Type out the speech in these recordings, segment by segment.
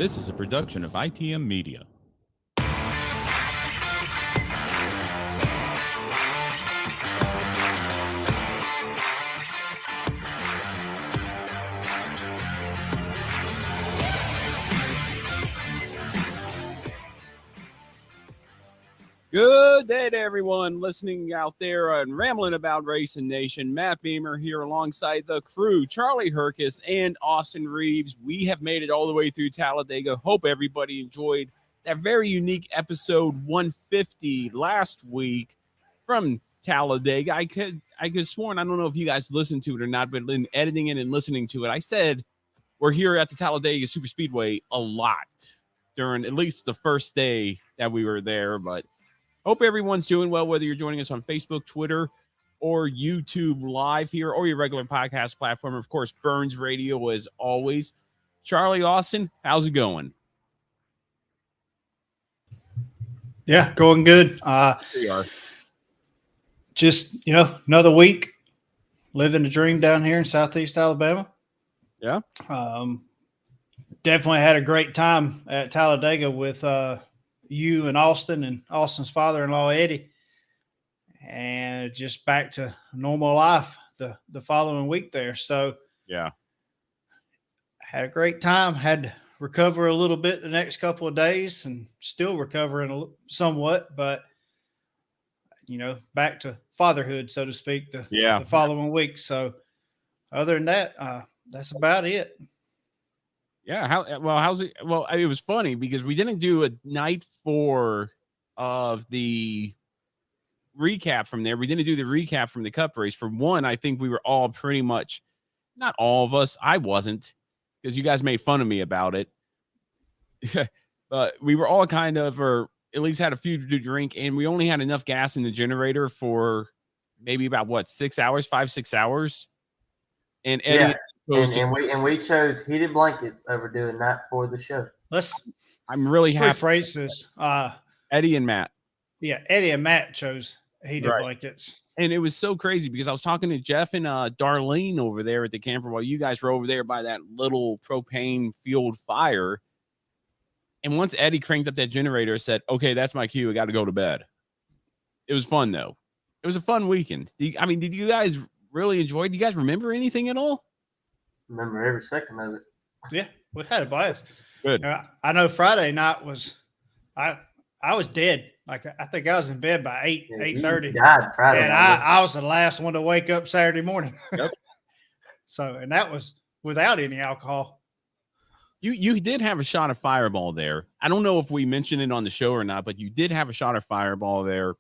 This is a production of ITM Media. Good day to everyone listening out there and rambling about Racing Nation. Matt Beamer here alongside the crew, Charlie Hercus and Austin Reeves. We have made it all the way through Talladega. Hope everybody enjoyed that very unique episode 150 last week from Talladega. I could sworn, I don't know if you guys listened to it or not, but in editing it and listening to it, I said we're here at the Talladega Super Speedway a lot during at least the first day that we were there, but hope everyone's doing well, whether you're joining us on Facebook, Twitter, or YouTube live here, or your regular podcast platform. Of course, B.U.R.N.s Radio as always. Charlie, Austin, how's it going? Yeah, going good. We are. Just, another week living the dream down here in Southeast Alabama. Yeah. Definitely had a great time at Talladega with you and Austin and Austin's father-in-law, Eddie, and just back to normal life the following week there. So, yeah, had a great time. Had to recover a little bit the next couple of days and still recovering somewhat, but, back to fatherhood, so to speak, the following week. So, other than that, that's about it. Yeah. How's it? Well, it was funny because we didn't do a night 4 of the recap from there. We didn't do the recap from the Cup race. For one, I think we were all pretty much, not all of us. I wasn't, because you guys made fun of me about it. But we were all kind of, or at least had a few to drink, and we only had enough gas in the generator for maybe about 6 hours, 5-6 hours. And Eddie. Yeah. And we chose heated blankets over doing night for the show. I'm really happy. Rephrase this. Eddie and Matt. Yeah, Eddie and Matt chose heated blankets. And it was so crazy because I was talking to Jeff and Darlene over there at the camper while you guys were over there by that little propane fueled fire. And once Eddie cranked up that generator, said, "Okay, that's my cue. I got to go to bed." It was fun though. It was a fun weekend. Did you guys really enjoy it? Do you guys remember anything at all? Remember every second of it. Yeah, we had a blast. Good. I know Friday night was, I was dead. Like, I think I was in bed by 8:30. Died Friday. And I was the last one to wake up Saturday morning. Yep. So, and that was without any alcohol. You did have a shot of Fireball there. I don't know if we mentioned it on the show or not, but you did have a shot of Fireball there,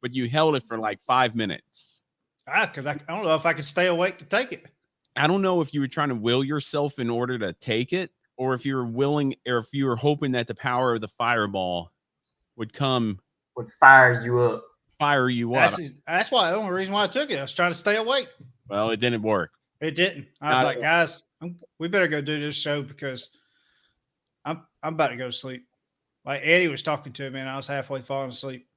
but you held it for like 5 minutes. Because I don't know if I could stay awake to take it. I don't know if you were trying to will yourself in order to take it, or if you were willing, or if you were hoping that the power of the Fireball would fire you up. That's why the only reason why I took it. I was trying to stay awake. Well, it didn't work. It didn't. I was like, guys, we better go do this show because I'm about to go to sleep. Like Eddie was talking to me, and I was halfway falling asleep.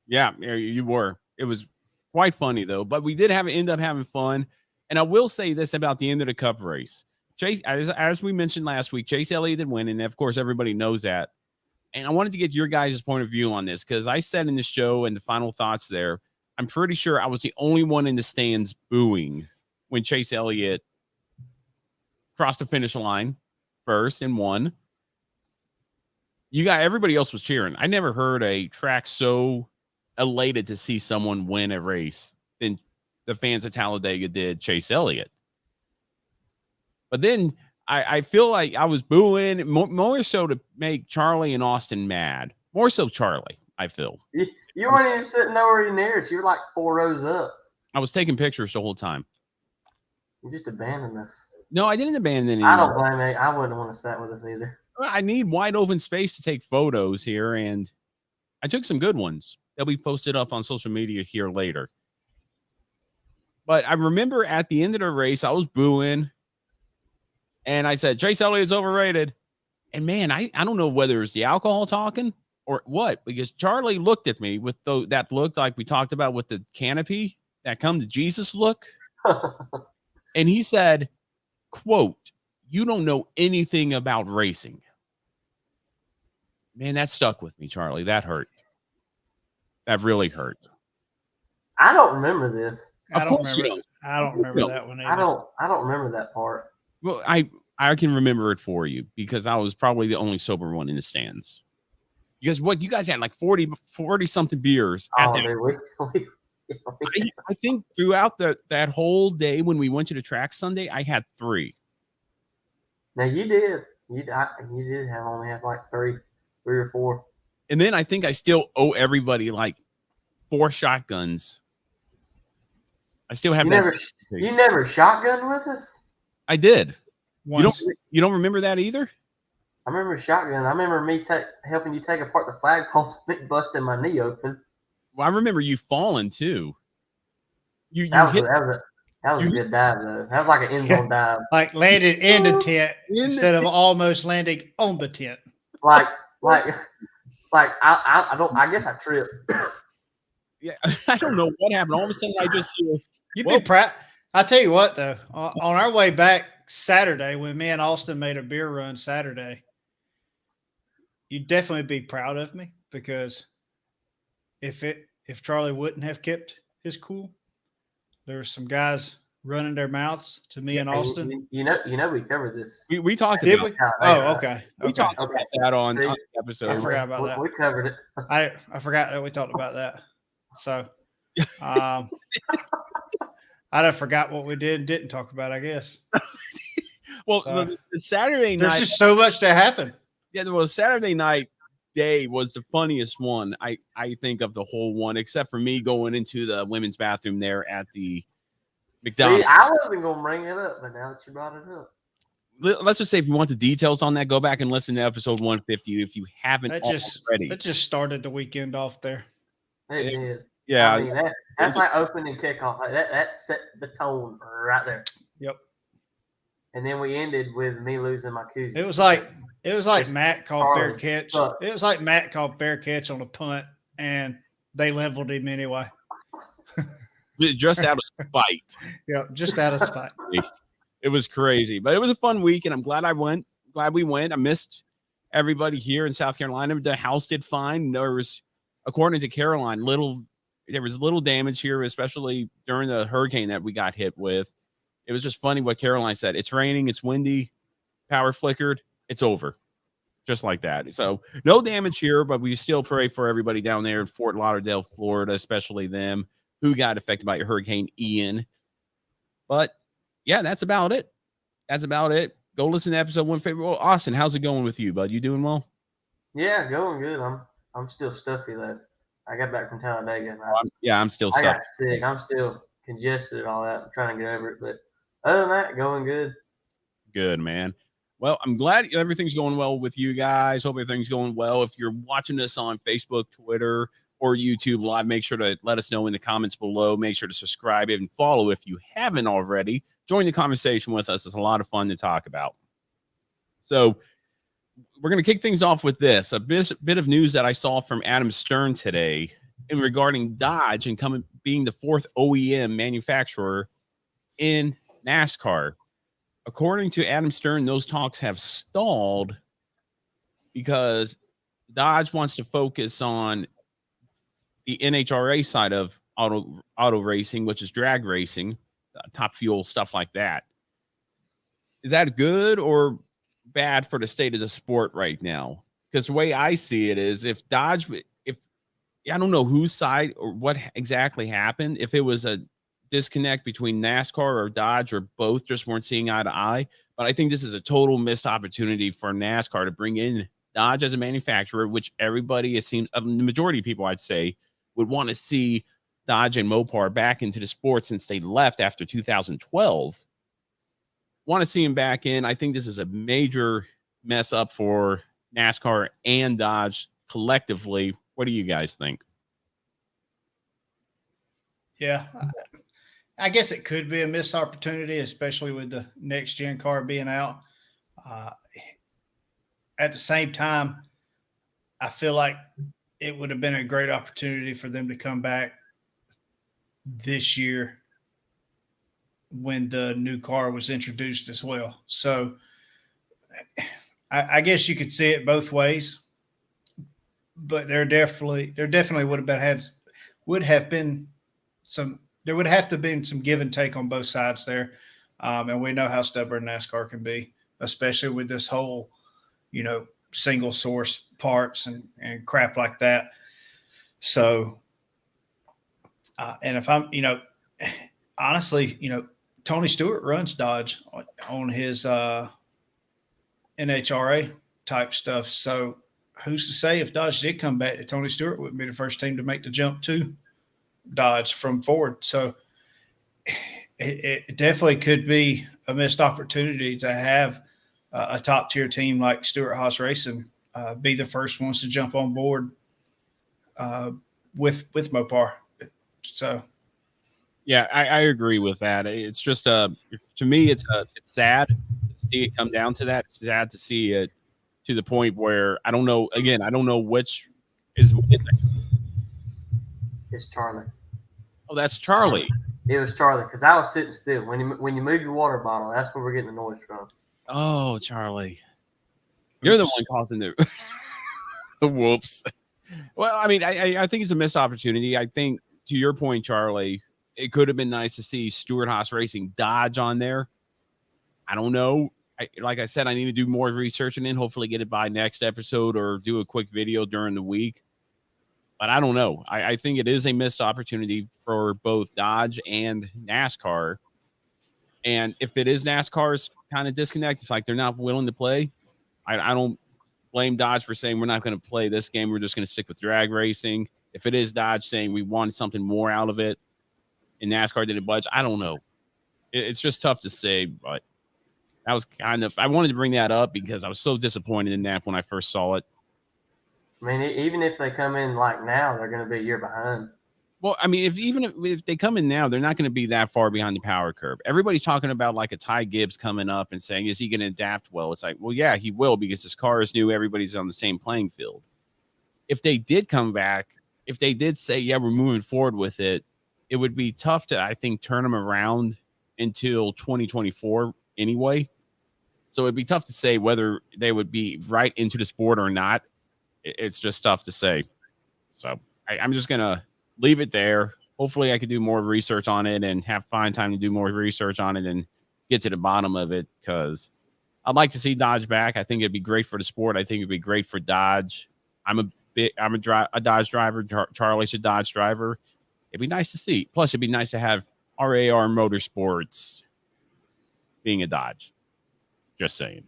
Yeah, you were. It was quite funny though, but we did end up having fun. And I will say this about the end of the Cup race. Chase, as we mentioned last week, Chase Elliott did win, and of course everybody knows that. And I wanted to get your guys' point of view on this because I said in the show and the final thoughts there, I'm pretty sure I was the only one in the stands booing when Chase Elliott crossed the finish line first and won. Everybody else was cheering. I never heard a track so elated to see someone win a race than the fans of Talladega did Chase Elliott. But then I feel like I was booing more so to make Charlie and Austin mad. More so Charlie, I feel. You weren't even sitting nowhere near us. You were like 4 rows up. I was taking pictures the whole time. You just abandoned us. No, I didn't abandon anyone. I don't blame you. I wouldn't want to sit with us either. I need wide open space to take photos here, and I took some good ones. They'll be posted up on social media here later. But I remember at the end of the race, I was booing, and I said, Chase Elliott's overrated. And, man, I don't know whether it's the alcohol talking or what, because Charlie looked at me with that look like we talked about with the canopy, that come to Jesus look. And he said, quote, you don't know anything about racing. Man, that stuck with me, Charlie. That hurt. That really hurt. I don't remember this. Of course you don't. I don't remember that one either. I don't remember that part. Well, I can remember it for you because I was probably the only sober one in the stands. Because you guys had like 40 something beers. I think throughout that whole day when we went to the track Sunday, I had 3. Now you did. You did only have like 3 or 4. And then I think I still owe everybody like 4 shotguns. I still have You never shotgunned with us? I did. Once. You don't remember that either? I remember shotgun. I remember me helping you take apart the flagpoles, me busting my knee open. Well, I remember you falling too. That was a good dive though. That was like an end zone dive. Like landed in the tent instead of almost landing on the tent. Like I guess I tripped. Yeah, I don't know what happened. All of a sudden, I just hear. You'd be proud. I tell you what, though, on our way back Saturday, when me and Austin made a beer run Saturday, you'd definitely be proud of me because if Charlie wouldn't have kept his cool, there were some guys running their mouths to me and Austin. You know, we covered this. We talked Did about. we? Oh, okay. We talked about that on the episode. I forgot about that. We covered it. I forgot that we talked about that. So, I'd have forgot what we did and didn't talk about, I guess. Well, the Saturday night. There's just so much to happen. Yeah, well, Saturday night day was the funniest one, I think, of the whole one, except for me going into the women's bathroom there at the McDonald's. See, I wasn't going to bring it up, but now that you brought it up. Let's just say if you want the details on that, go back and listen to episode 150 if you haven't already. That just started the weekend off there. It did. Yeah. I mean, that's like opening kickoff. That set the tone right there. Yep. And then we ended with me losing my koozie. It was like Matt called fair catch. It was like Matt called fair catch on a punt, and they leveled him anyway. Just out of spite. Yep, just out of spite. It was crazy, but it was a fun week, and I'm glad I went. Glad we went. I missed everybody here in South Carolina. The house did fine. There was, according to Caroline, there was little damage here, especially during the hurricane that we got hit with. It was just funny what Caroline said. It's raining. It's windy. Power flickered. It's over. Just like that. So no damage here, but we still pray for everybody down there in Fort Lauderdale, Florida, especially them who got affected by Hurricane Ian. But yeah, that's about it. Go listen to episode 150. Well, Austin, how's it going with you, bud? You doing well? Yeah, going good. I'm still stuffy though. I got back from Talladega. I'm still stuffy. I got sick. I'm still congested and all that. I'm trying to get over it, but other than that, going good. Good, man. Well, I'm glad everything's going well with you guys. Hope everything's going well. If you're watching this on Facebook, Twitter, or YouTube Live, make sure to let us know in the comments below. Make sure to subscribe and follow if you haven't already. Join the conversation with us. It's a lot of fun to talk about. So we're going to kick things off with this. A bit of news that I saw from Adam Stern today regarding Dodge and being the 4th OEM manufacturer in NASCAR. According to Adam Stern, those talks have stalled because Dodge wants to focus on the NHRA side of auto racing, which is drag racing, Top Fuel, stuff like that. Is that good or bad for the state of the sport right now? Because the way I see it is if I don't know whose side or what exactly happened, if it was a disconnect between NASCAR or Dodge or both just weren't seeing eye to eye. But I think this is a total missed opportunity for NASCAR to bring in Dodge as a manufacturer, which everybody, it seems, the majority of people I'd say would want to see Dodge and Mopar back into the sport since they left after 2012. Want to see him back in. I think this is a major mess up for NASCAR and Dodge collectively. What do you guys think? Yeah, I guess it could be a missed opportunity, especially with the next gen car being out. At the same time, I feel like it would have been a great opportunity for them to come back this year when the new car was introduced as well. So I guess you could see it both ways, but there definitely would have been some give and take on both sides there. And we know how stubborn NASCAR can be, especially with this whole, single source parts and crap like that. So, and if I'm, honestly, Tony Stewart runs Dodge on his NHRA type stuff. So who's to say if Dodge did come back, that Tony Stewart wouldn't be the first team to make the jump to Dodge from Ford. So it definitely could be a missed opportunity to have a top tier team like Stewart-Haas Racing be the first ones to jump on board with Mopar. So. Yeah, I agree with that. It's just to me, it's sad to see it come down to that. It's sad to see it to the point where I don't know. Again, I don't know which is. It's Charlie. Oh, that's Charlie. It was Charlie because I was sitting still. When you move your water bottle, that's where we're getting the noise from. Oh, Charlie, you're the one causing the whoops. Well, I mean, I think it's a missed opportunity. I think to your point, Charlie, it could have been nice to see Stewart-Haas Racing Dodge on there. I don't know. Like I said, I need to do more research and then hopefully get it by next episode or do a quick video during the week. But I don't know. I think it is a missed opportunity for both Dodge and NASCAR. And if it is NASCAR's kind of disconnect, it's like they're not willing to play. I don't blame Dodge for saying we're not going to play this game. We're just going to stick with drag racing. If it is Dodge saying we wanted something more out of it, and NASCAR didn't budge, I don't know. It's just tough to say, but that was I wanted to bring that up because I was so disappointed in that when I first saw it. I mean, even if they come in like now, they're going to be a year behind. Well, I mean, if they come in now, they're not going to be that far behind the power curve. Everybody's talking about like a Ty Gibbs coming up and saying, is he going to adapt well? It's like, well, yeah, he will because his car is new. Everybody's on the same playing field. If they did come back, if they did say, yeah, we're moving forward with it, it would be tough to, I think, turn them around until 2024 anyway. So it'd be tough to say whether they would be right into the sport or not. It's just tough to say. So I'm just going to leave it there. Hopefully I could do more research on it and find time to do more research on it and get to the bottom of it because I'd like to see Dodge back. I think it'd be great for the sport. I think it'd be great for Dodge. I'm a Dodge driver. Charlie's a Dodge driver. It'd be nice to see. Plus, it'd be nice to have RAR Motorsports being a Dodge. Just saying.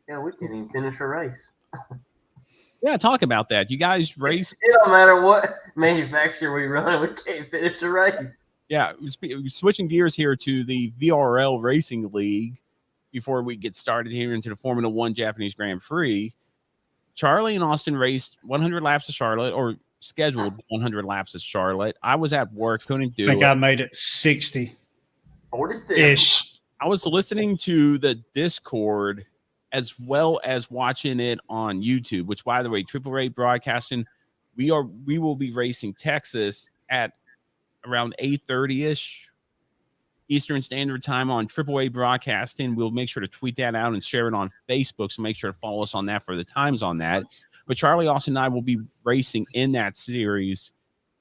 Yeah, we can't even finish a race. Yeah, talk about that. You guys race. It don't matter what manufacturer we run, we can't finish a race. Yeah, switching gears here to the VRL Racing League before we get started here into the Formula One Japanese Grand Prix. Charlie and Austin raced 100 laps of Charlotte, or scheduled 100 laps of Charlotte. I was at work, couldn't do it. I think I made it 60 ish. I was listening to the Discord as well as watching it on YouTube, which, by the way, AAA Broadcasting, we will be racing Texas at around 8:30-ish Eastern Standard Time on AAA Broadcasting. We'll make sure to tweet that out and share it on Facebook, so make sure to follow us on that for the times on that. But Charlie, Austin, and I will be racing in that series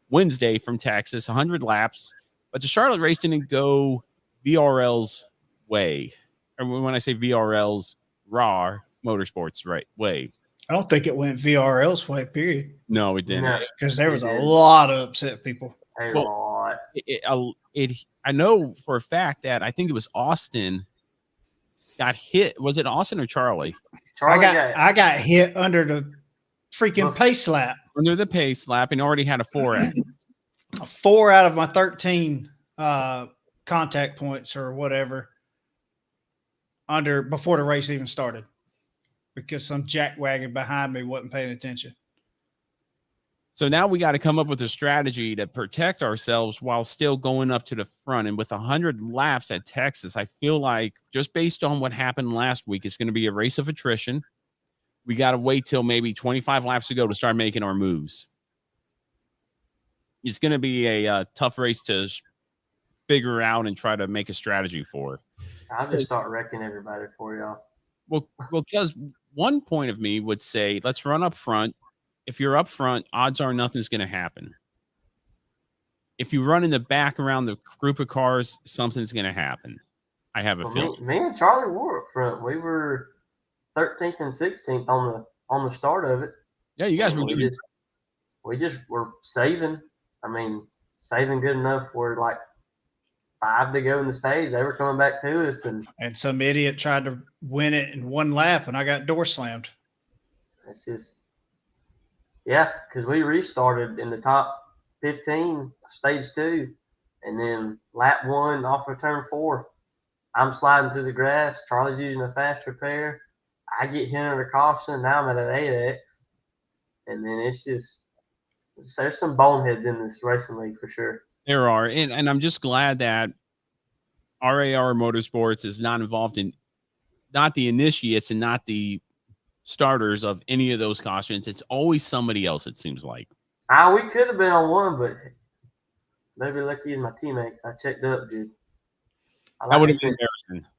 Wednesday from Texas, 100 laps. But the Charlotte race didn't go VRL's way. And when I say VRL's, RAR Motorsports way. I don't think it went VRL's way, period. No, it didn't. Because there was a lot of upset people. A lot. I know for a fact that I think it was Austin got hit. Was it Austin or Charlie? I got hit under the freaking pace lap. Under the pace lap and already had a 4 out. 4 out of my 13 contact points or whatever before the race even started because some jackwagon behind me wasn't paying attention. So now we got to come up with a strategy to protect ourselves while still going up to the front. And with 100 laps at Texas, I feel like just based on what happened last week, it's going to be a race of attrition. We got to wait till maybe 25 laps to go to start making our moves. It's going to be a tough race to figure out and try to make a strategy for. I'll just start wrecking everybody for y'all. Well, because one point of me would say, let's run up front. If you're up front, odds are nothing's going to happen. If you run in the back around the group of cars, something's going to happen. I have a feeling. Me and Charlie were up front. We were 13th and 16th on the start of it. Yeah, you guys were doing. We just were saving. I mean, saving good enough for like 5 to go in the stage. They were coming back to us, and some idiot tried to win it in one lap, and I got door slammed. It's just, yeah, because we restarted in the top 15, stage 2, and then lap 1 off of turn 4. I'm sliding through the grass. Charlie's using a fast repair. I get hit under caution. Now I'm at an 8X. And then it's just, there's some boneheads in this racing league for sure. There are. And I'm just glad that RAR Motorsports is not involved in, not the initiates and not the starters of any of those cautions. It's always somebody else, it seems like. We could have been on one, but maybe lucky as my teammates. I checked up, dude. That would have been embarrassing.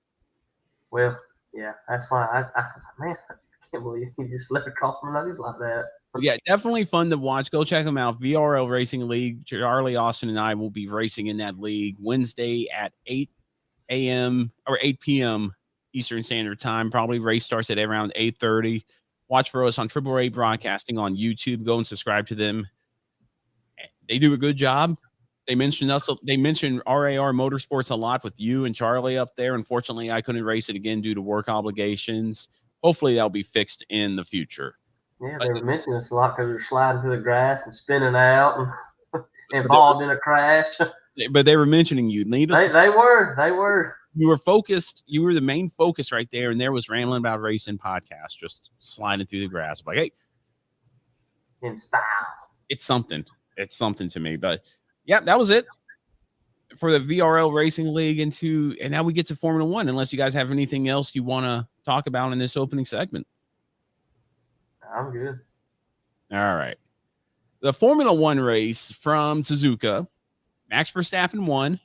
Well, yeah, that's why I was like, man, I can't believe he just slipped across my nose like that. Yeah, definitely fun to watch. Go check them out. VRL Racing League. Charlie, Austin, and I will be racing in that league Wednesday at 8 a.m. or 8 p.m. Eastern Standard Time. Probably race starts at around 8:30. Watch for us on Triple A Broadcasting on YouTube. Go and subscribe to them. They do a good job. They mentioned us. They mentioned RAR Motorsports a lot with you and Charlie up there. Unfortunately, I couldn't race it again due to work obligations. Hopefully, that'll be fixed in the future. Yeah, they were mentioning us a lot because we were sliding through the grass and spinning out and involved in a crash. But they were mentioning you. They were. You were focused. You were the main focus right there. And there was Ramblin About Racing podcast, just sliding through the grass. Like, hey. In style. It's something. It's something to me. But, yeah, that was it for the VRL Racing League. And now we get to Formula One, unless you guys have anything else you want to talk about in this opening segment. I'm good. All right. The Formula One race from Suzuka, Max Verstappen won,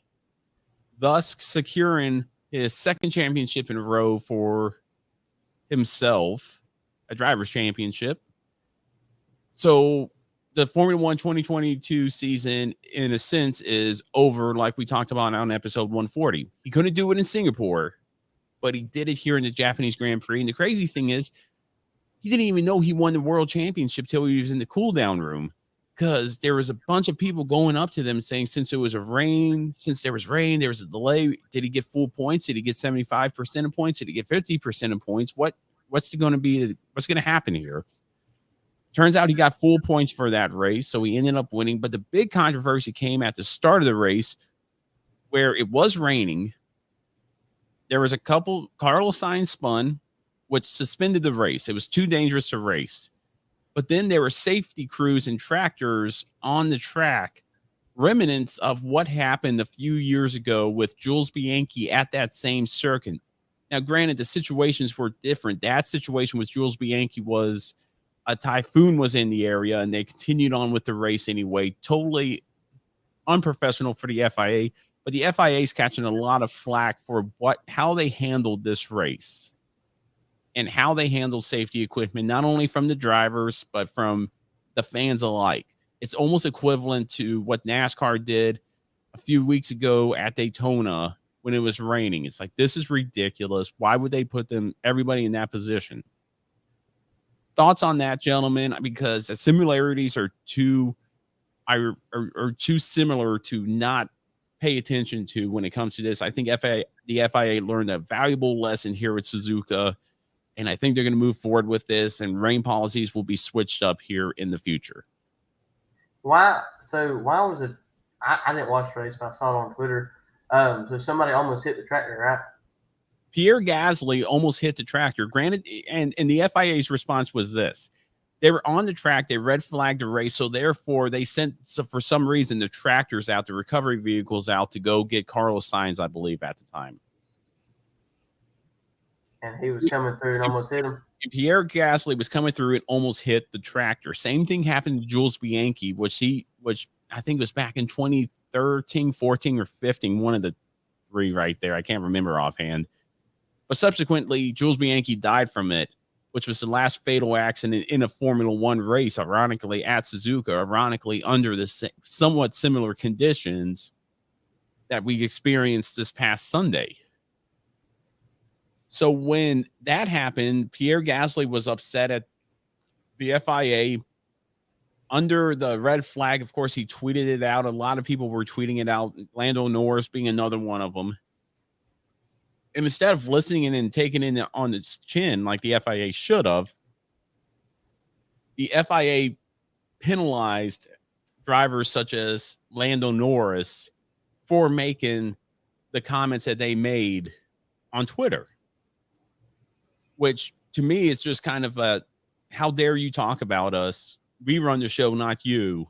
thus securing his second championship in a row for himself, a driver's championship. So the Formula One 2022 season, in a sense, is over, like we talked about on episode 140. He couldn't do it in Singapore, but he did it here in the Japanese Grand Prix. And the crazy thing is, he didn't even know he won the world championship till he was in the cool down room, because there was a bunch of people going up to them saying, since there was rain, there was a delay. Did he get full points? Did he get 75% of points? Did he get 50% of points? What's going to happen here? Turns out he got full points for that race, so he ended up winning. But the big controversy came at the start of the race where it was raining. There was a couple, Carlos Sainz spun, which suspended the race. It was too dangerous to race. But then there were safety crews and tractors on the track, remnants of what happened a few years ago with Jules Bianchi at that same circuit. Now, granted, the situations were different. That situation with Jules Bianchi was a typhoon was in the area, and they continued on with the race anyway. Totally unprofessional for the FIA, but the FIA is catching a lot of flack for how they handled this race and how they handle safety equipment, not only from the drivers, but from the fans alike. It's almost equivalent to what NASCAR did a few weeks ago at Daytona when it was raining. It's like, this is ridiculous. Why would they put everybody in that position? Thoughts on that, gentlemen? Because the similarities are too similar to not pay attention to when it comes to this. I think the FIA learned a valuable lesson here with Suzuka, and I think they're going to move forward with this, and rain policies will be switched up here in the future. Why was it? I didn't watch the race, but I saw it on Twitter. So somebody almost hit the tractor, right? Pierre Gasly almost hit the tractor. Granted, and the FIA's response was this. They were on the track. They red flagged the race. So therefore, they sent, for some reason, the tractors out, the recovery vehicles out to go get Carlos Sainz, I believe, at the time. And he was coming through and almost hit him. Pierre Gasly was coming through and almost hit the tractor. Same thing happened to Jules Bianchi, which I think was back in 2013, 14, or 15, one of the three right there. I can't remember offhand. But subsequently, Jules Bianchi died from it, which was the last fatal accident in a Formula One race, ironically, at Suzuka, ironically, under the somewhat similar conditions that we experienced this past Sunday. So when that happened, Pierre Gasly was upset at the FIA under the red flag. Of course, he tweeted it out. A lot of people were tweeting it out, Lando Norris being another one of them. And instead of listening and taking it on its chin like the FIA should have, the FIA penalized drivers such as Lando Norris for making the comments that they made on Twitter, which to me is just kind of a, how dare you talk about us? We run the show, not you.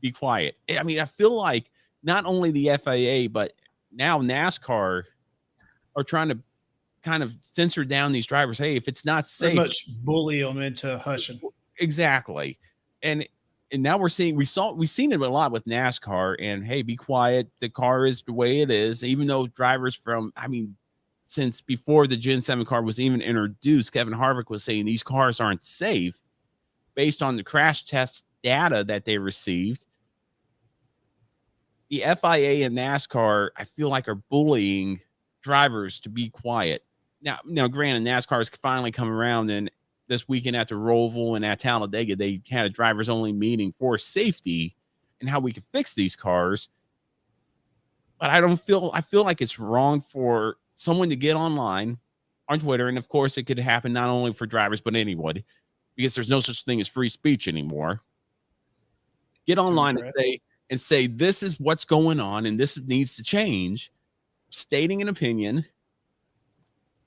Be quiet. I mean, I feel like not only the FIA, but now NASCAR are trying to kind of censor down these drivers. Hey, if it's not safe, pretty much bully them into hushing. Exactly. And now we've seen it a lot with NASCAR, and hey, be quiet. The car is the way it is. Even though drivers since before the Gen 7 car was even introduced, Kevin Harvick was saying these cars aren't safe based on the crash test data that they received. The FIA and NASCAR, I feel like, are bullying drivers to be quiet. Now, granted, NASCAR has finally come around, and this weekend at the Roval and at Talladega, they had a drivers only meeting for safety and how we could fix these cars. But I feel like it's wrong for someone to get online on Twitter. And of course, it could happen not only for drivers, but anyone, because there's no such thing as free speech anymore. Get online and say, this is what's going on and this needs to change, stating an opinion,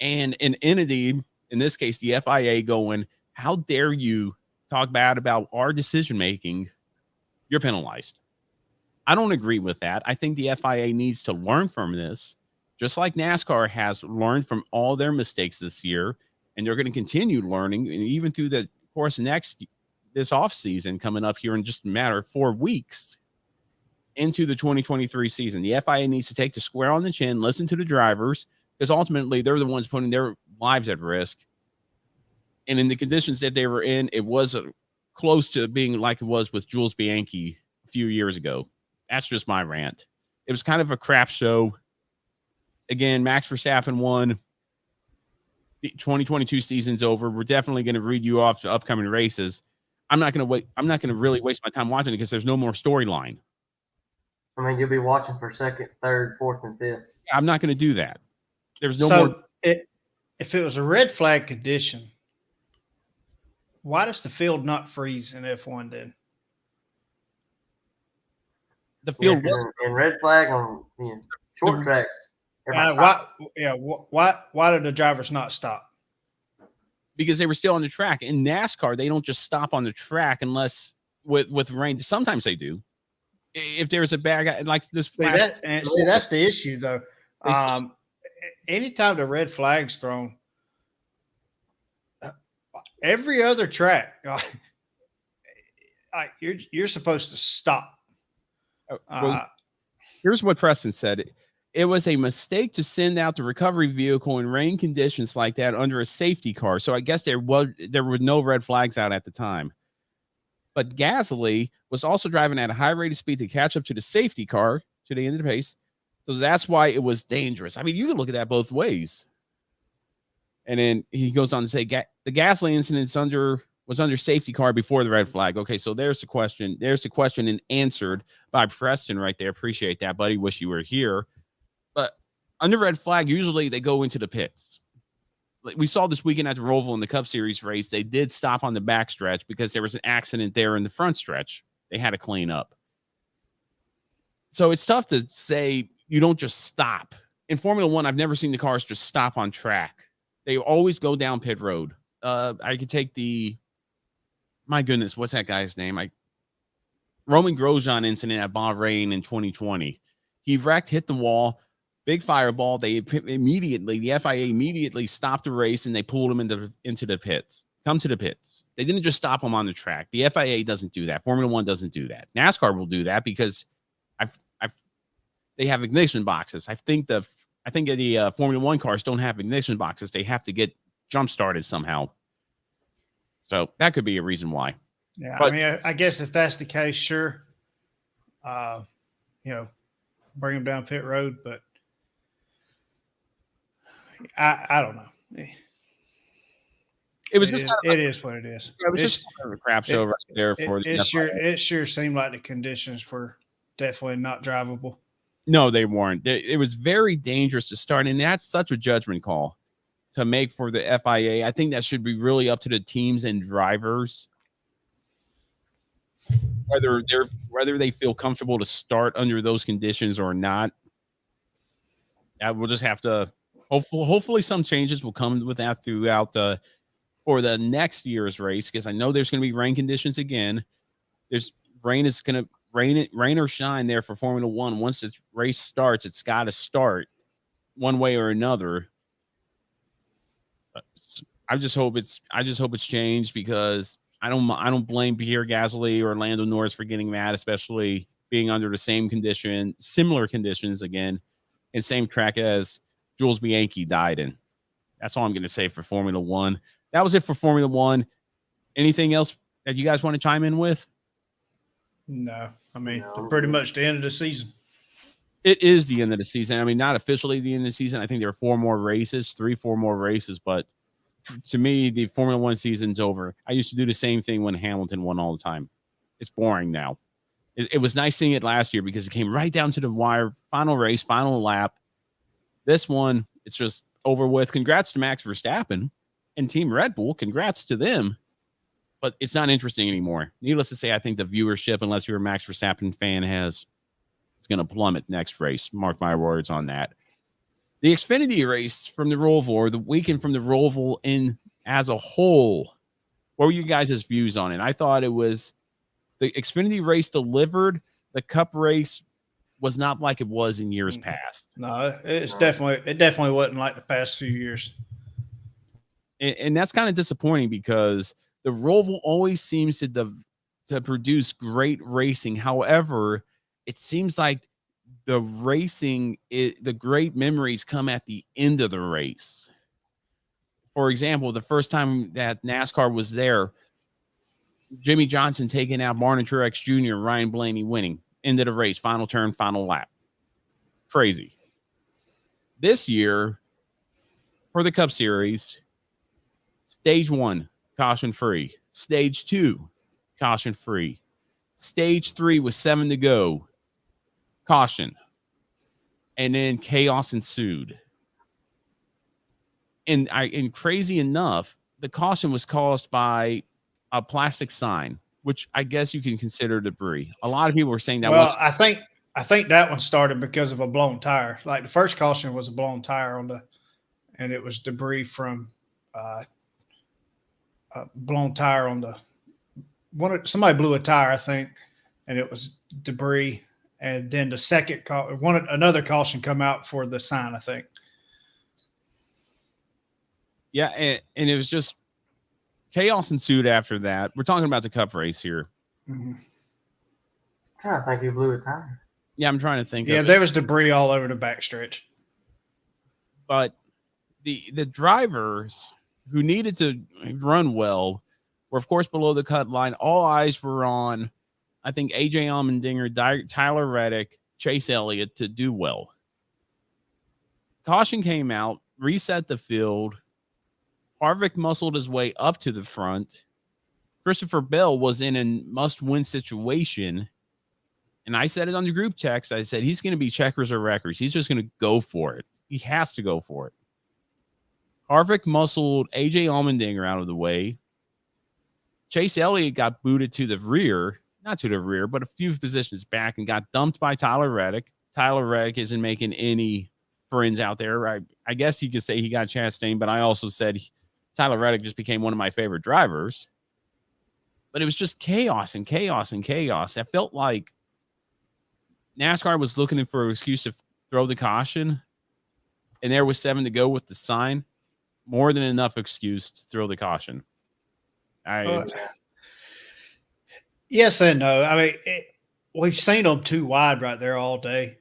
and an entity, in this case, the FIA, going, how dare you talk bad about our decision making? You're penalized. I don't agree with that. I think the FIA needs to learn from this, just like NASCAR has learned from all their mistakes this year, and they're going to continue learning, and even through the course this off season coming up here in just a matter of 4 weeks into the 2023 season. The FIA needs to take the square on the chin, listen to the drivers, because ultimately they're the ones putting their lives at risk. And in the conditions that they were in, it was close to being like it was with Jules Bianchi a few years ago. That's just my rant. It was kind of a crap show. Again, Max Verstappen won. The 2022 season's over. We're definitely going to read you off to upcoming races. I'm not going to really waste my time watching it because there's no more storyline. I mean, you'll be watching for second, third, fourth, and fifth. I'm not going to do that. There's no more. If it was a red flag condition, why does the field not freeze in F1 then? The field in red flag on short tracks. Why did the drivers not stop? Because they were still on the track. In NASCAR, they don't just stop on the track unless with rain. Sometimes they do. If there's a bad guy like this, that's the issue though. Anytime the red flag's thrown, every other track, you're supposed to stop. Here's what Preston said. It was a mistake to send out the recovery vehicle in rain conditions like that under a safety car. So I guess there were no red flags out at the time. But Gasly was also driving at a high rate of speed to catch up to the safety car to the end of the pace. So that's why it was dangerous. I mean, you can look at that both ways. And then he goes on to say the Gasly incident was under safety car before the red flag. Okay, so there's the question. There's the question and answered by Preston right there. Appreciate that, buddy. Wish you were here. But under red flag, usually they go into the pits. We saw this weekend at the Roval in the Cup Series race. They did stop on the back stretch because there was an accident there in the front stretch. They had to clean up. So it's tough to say you don't just stop. In Formula One, I've never seen the cars just stop on track. They always go down pit road. I could take my goodness, what's that guy's name? Roman Grosjean incident at Bahrain in 2020. He wrecked, hit the wall, big fireball. The FIA immediately stopped the race and they pulled him into the pits. Come to the pits. They didn't just stop him on the track. The FIA doesn't do that. Formula One doesn't do that. NASCAR will do that because they have ignition boxes. I think the I think the Formula One cars don't have ignition boxes. They have to get jump started somehow. So that could be a reason why. Yeah, But- I mean, I guess if that's the case, sure. Bring them down pit road, but I don't know. It was just it is what it is. it was just kind of a crap show right there for the FIA. It sure seemed like the conditions were definitely not drivable. No, they weren't. It was very dangerous to start, and that's such a judgment call to make for the FIA. I think that should be really up to the teams and drivers, whether they feel comfortable to start under those conditions or not. We'll just have to hopefully some changes will come with that throughout for the next year's race, because I know there's going to be rain conditions again. Rain is going to rain or shine there for Formula One. Once the race starts, it's got to start one way or another. I just hope it's changed, because I don't blame Pierre Gasly or Lando Norris for getting mad, especially being under the similar conditions again, and same track as Jules Bianchi died in. That's all I'm going to say for Formula One. That was it for Formula One. Anything else that you guys want to chime in with? No, I mean, pretty much the end of the season. It is the end of the season. I mean, not officially the end of the season. I think there are 4 more races, 3-4 more races, but to me, the Formula One season's over. I used to do the same thing when Hamilton won all the time. It's boring now. It was nice seeing it last year because it came right down to the wire, final race, final lap. This one, it's just over with. Congrats to Max Verstappen and Team Red Bull. Congrats to them. But it's not interesting anymore. Needless to say, I think the viewership, unless you're a Max Verstappen fan, it's going to plummet next race. Mark my words on that. The Xfinity race from the Roval, or the weekend from the Roval in as a whole, what were you guys' views on it? I thought it was the Xfinity race delivered. The Cup race was not like it was in years past. No, it definitely wasn't like the past few years. And that's kind of disappointing, because the Roval always seems to produce great racing. However, it seems like the the great memories come at the end of the race. For example, the first time that NASCAR was there, Jimmy Johnson taking out Martin Truex Jr., Ryan Blaney winning. End of the race, final turn, final lap. Crazy. This year, for the Cup Series, Stage 1, caution free. Stage 2, caution free. Stage 3 with 7 to go, caution. And then chaos ensued. And crazy enough, the caution was caused by a plastic sign, which I guess you can consider debris. A lot of people were saying that. Well, I think that one started because of a blown tire. Like the first caution was a blown tire and it was debris from a blown tire on somebody blew a tire, I think, and it was debris. And then the second another caution come out for the sign, I think. Yeah, and it was just chaos ensued after that. We're talking about the Cup race here. Mm-hmm. I'm trying to think who blew a tire. Yeah, I'm trying to think. Yeah, there was debris all over the backstretch. But the drivers who needed to run well were, of course, below the cut line. All eyes were on, I think, AJ Allmendinger, Tyler Reddick, Chase Elliott to do well. Caution came out, reset the field. Harvick muscled his way up to the front. Christopher Bell was in a must-win situation. And I said it on the group text. I said, he's going to be checkers or wreckers. He's just going to go for it. He has to go for it. Harvick muscled AJ Allmendinger out of the way. Chase Elliott got booted to the rear. Not to the rear, but a few positions back, and got dumped by Tyler Reddick. Tyler Reddick isn't making any friends out there. I guess you could say he got Chastain, but I also said Tyler Reddick just became one of my favorite drivers. But it was just chaos and chaos and chaos. I felt like NASCAR was looking for an excuse to throw the caution, and there was 7 to go with the sign. More than enough excuse to throw the caution. Yes and no. I mean, we've seen them too wide right there all day.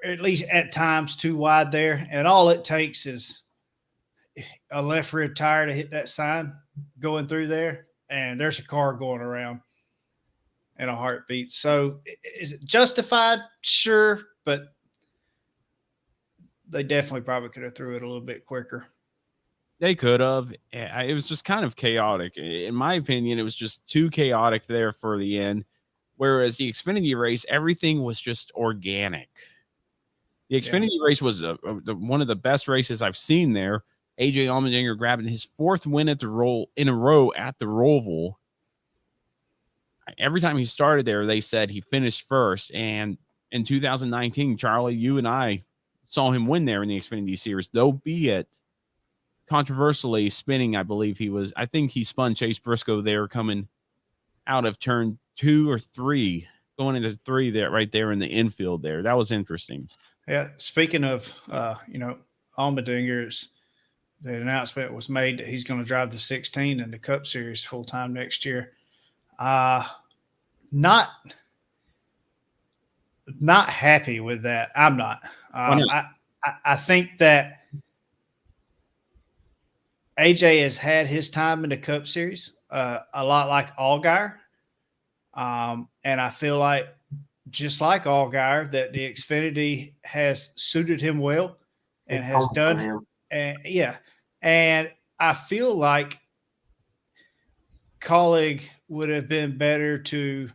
at least at times too wide there. And all it takes is a left rear tire to hit that sign going through there, and there's a car going around in a heartbeat. So is it justified? Sure, but they definitely probably could have threw it a little bit quicker. They could have. It was just kind of chaotic. In my opinion, it was just too chaotic there for the end. Whereas the Xfinity race, everything was just organic. The Xfinity race was one of the best races I've seen there. AJ Allmendinger grabbing his 4th win at in a row at the Roval. Every time he started there, they said he finished first. And in 2019, Charlie, you and I saw him win there in the Xfinity Series, though be it controversially spinning. I think he spun Chase Briscoe there coming out of turn 2 or 3, going into 3 there, right there in the infield there. That was interesting. Yeah. Speaking of, Allmendinger's, the announcement was made that he's going to drive the 16 in the Cup Series full time next year. Not happy with that. I'm not. I think that AJ has had his time in the Cup Series, a lot like Allgaier. And I feel like, just like Allgaier, that the Xfinity has suited him well and has done him. And I feel like Kaulig would have been better to.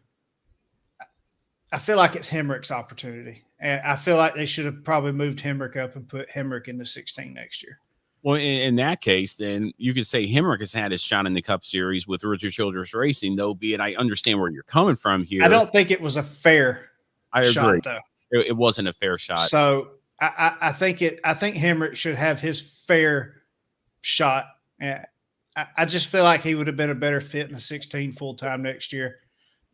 I feel like it's Hemrick's opportunity, and I feel like they should have probably moved Hemrick up and put Hemrick in the 16 next year. Well, in that case, then you could say Hemrick has had his shot in the Cup Series with Richard Childress Racing, though, be it I understand where you're coming from here. I don't think it was a fair shot, though. It wasn't a fair shot. So I think Hemrick should have his fair shot. I just feel like he would have been a better fit in the 16 full time next year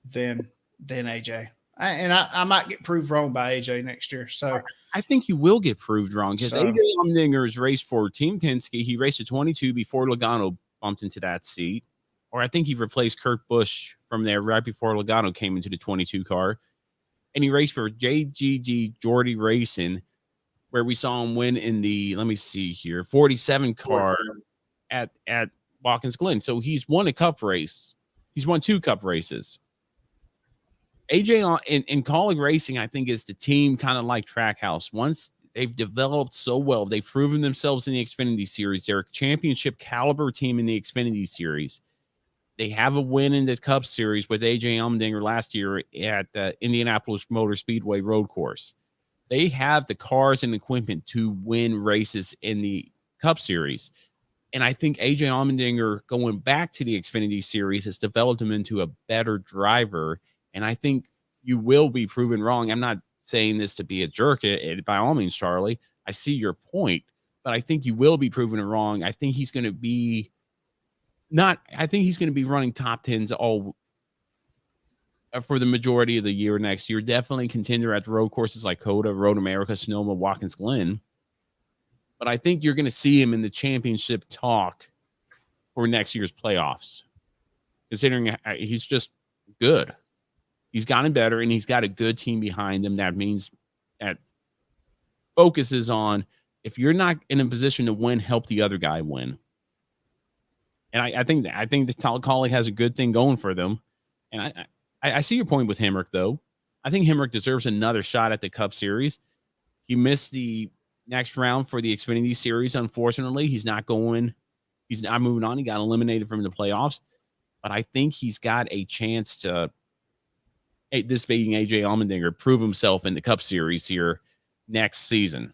than AJ. I might get proved wrong by AJ next year. So I think you will get proved wrong because AJ Allmendinger has raced for Team Penske. He raced a 22 before Logano bumped into that seat. Or I think he replaced Kurt Busch from there right before Logano came into the 22 car. And he raced for JGG Jordy Racing, where we saw him win in the, 47 car at Watkins Glen. So he's won a Cup race. He's won 2 Cup races. AJ in Kaulig Racing, I think, is the team kind of like Trackhouse. Once they've developed so well, they've proven themselves in the Xfinity Series. They're a championship caliber team in the Xfinity Series. They have a win in the Cup Series with AJ Allmendinger last year at the Indianapolis Motor Speedway road course. They have the cars and equipment to win races in the Cup Series. And I think AJ Allmendinger going back to the Xfinity Series has developed him into a better driver. And I think you will be proven wrong. I'm not saying this to be a jerk by all means, Charlie. I see your point, but I think you will be proven wrong. I think he's going to be running top 10s all for the majority of the year next year. Definitely contender at the road courses like COTA, Road America, Sonoma, Watkins Glen. But I think you're going to see him in the championship talk for next year's playoffs, considering he's just good. He's gotten better, and he's got a good team behind him. That means that focuses on, if you're not in a position to win, help the other guy win. And I think the Kaulig has a good thing going for them. And I see your point with Hemrick, though. I think Hemrick deserves another shot at the Cup Series. He missed the next round for the Xfinity Series, unfortunately. He's not moving on. He got eliminated from the playoffs. But I think he's got a chance to, this being AJ Allmendinger, prove himself in the Cup Series here next season.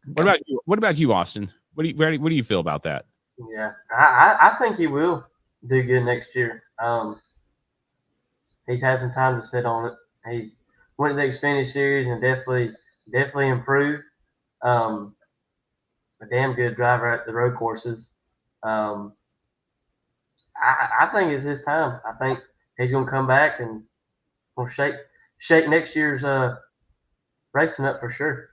What about you, Austin? What do you feel about that? Yeah, I think he will do good next year. He's had some time to sit on it. He's went to the Xfinity Series and definitely improved. A damn good driver at the road courses. I think it's his time. I think he's going to come back and will shake next year's racing up for sure.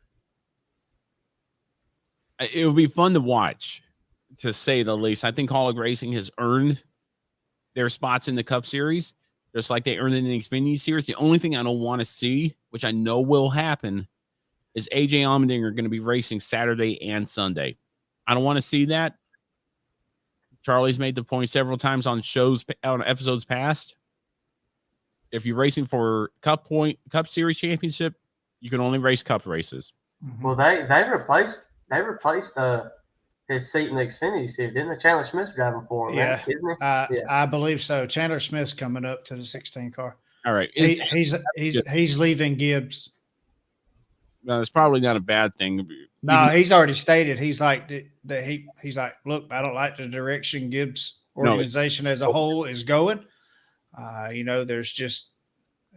It will be fun to watch, to say the least. I think Kaulig Racing has earned their spots in the Cup Series. just like they earned in the Xfinity Series. The only thing I don't want to see, which I know will happen, is AJ Allmendinger going to be racing Saturday and Sunday. I don't want to see that. Charlie's made the point several times on episodes past. If you're racing for Cup Series championship, you can only race Cup races. Well, they replaced his seat in the Xfinity Series, didn't they? Chandler Smith's driving for him, yeah, right? Isn't he? I believe so. Chandler Smith's coming up to the 16 car. All right, he's leaving Gibbs. No, it's probably not a bad thing. No, he's already stated he's like he's like, look, I don't like the direction Gibbs organization as a whole is going. There's just,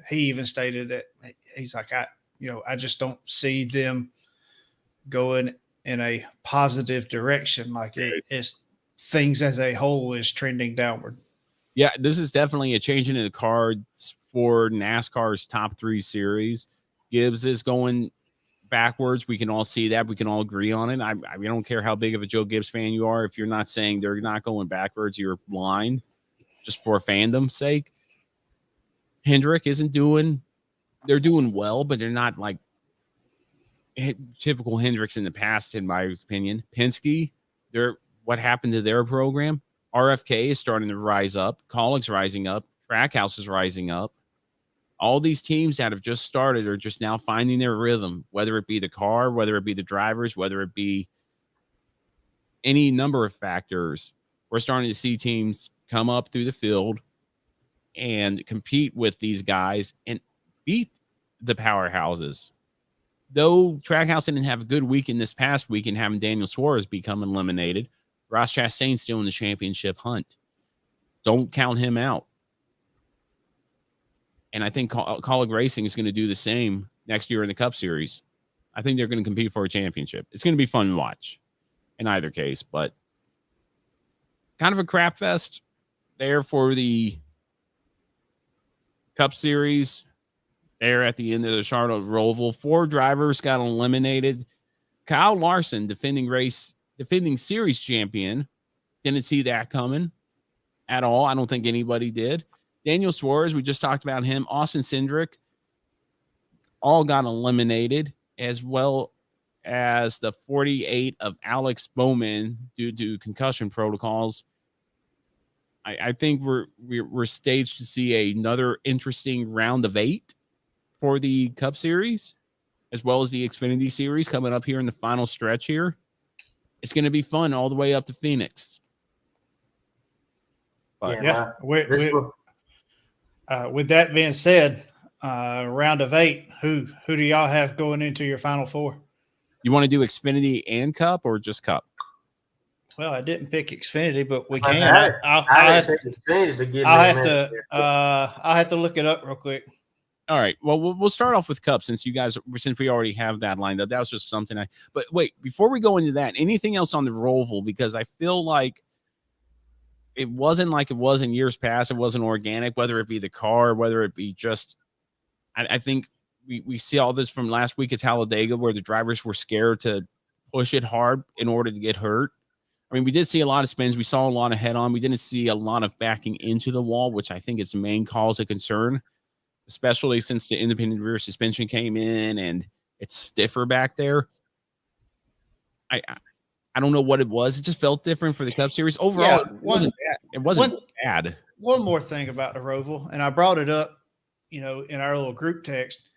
he even stated that he's like, I just don't see them going in a positive direction. Like it's things as a whole is trending downward. Yeah, this is definitely a change in the cards for NASCAR's top 3 series. Gibbs is going backwards. We can all see that. We can all agree on it. I don't care how big of a Joe Gibbs fan you are. If you're not saying they're not going backwards, you're blind just for fandom's sake. Hendrick they're doing well, but they're not like typical Hendricks in the past, in my opinion. Penske, what happened to their program? RFK is starting to rise up. Colleague's rising up. Trackhouse is rising up. All these teams that have just started are just now finding their rhythm, whether it be the car, whether it be the drivers, whether it be any number of factors. We're starting to see teams come up through the field and compete with these guys and beat the powerhouses. Though Trackhouse didn't have a good weekend this past week and having Daniel Suarez become eliminated, Ross Chastain's still in the championship hunt. Don't count him out. And I think Colleague Racing is going to do the same next year in the Cup Series. I think they're going to compete for a championship. It's going to be fun to watch in either case, but kind of a crap fest there for the Cup Series. There at the end of the Charlotte ROVAL, 4 drivers got eliminated. Kyle Larson, defending series champion, didn't see that coming at all. I don't think anybody did. Daniel Suarez, we just talked about him. Austin Cindric, all got eliminated, as well as the 48 of Alex Bowman due to concussion protocols. I think we're staged to see another interesting round of 8 for the Cup Series, as well as the Xfinity Series coming up here in the final stretch here. It's going to be fun all the way up to Phoenix. But yeah, with that being said, round of 8, who do y'all have going into your final 4? You want to do Xfinity and Cup or just Cup? Well, I didn't pick Xfinity, but we can. I'll have to look it up real quick. All right. Well, we'll start off with Cup since we already have that lined up. That was just something but wait, before we go into that, anything else on the ROVAL? Because I feel like it wasn't like it was in years past. It wasn't organic, whether it be the car, whether it be just, I think we see all this from last week at Talladega where the drivers were scared to push it hard in order to get hurt. I mean, we did see a lot of spins. We saw a lot of head on. We didn't see a lot of backing into the wall, which I think is the main cause of concern, especially since the independent rear suspension came in and it's stiffer back there. I don't know what it was. It just felt different for the Cup Series. Overall, it wasn't bad. It wasn't bad. One more thing about the ROVAL, and I brought it up, in our little group text.